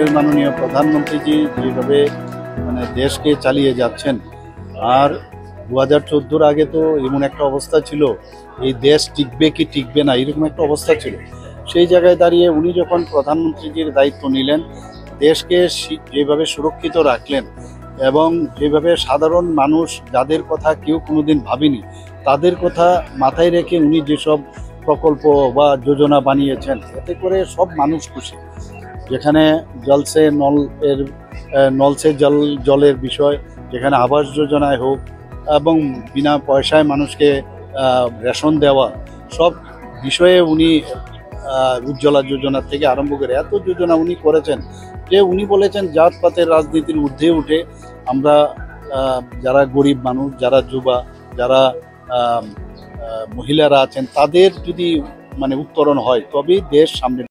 দেশের মাননীয় প্রধানমন্ত্রীজি যেভাবে মানে দেশকে চালিয়ে যাচ্ছেন, আর 2014 আগে তো এমন একটা অবস্থা ছিল, এই দেশ টিকবে কি টিকবে না এরকম একটা অবস্থা ছিল। সেই জায়গায় দাঁড়িয়ে উনি যখন প্রধানমন্ত্রীজির দায়িত্ব নিলেন, দেশকে যেভাবে সুরক্ষিত রাখলেন এবং যেভাবে সাধারণ মানুষ যাদের কথা কেউ কোনোদিন ভাবেনি তাদের কথা মাথায় রেখে উনি যেসব প্রকল্প বা যোজনা বানিয়েছেন, এতে করে সব মানুষ খুশি। যেখানে নলসে জলের বিষয়, যেখানে আবাস যোজনায় হোক এবং বিনা পয়সায় মানুষকে রেশন দেওয়া, সব বিষয়ে উনি উজ্জ্বলা যোজনা থেকে আরম্ভ করে এত যোজনা উনি করেছেন যে উনি বলেছেন জাতপাতের রাজনীতির ঊর্ধ্বে উঠে আমরা যারা গরিব মানুষ, যারা যুবা, যারা মহিলারা আছেন তাদের যদি মানে উত্তরণ হয় তবেই দেশ সামনে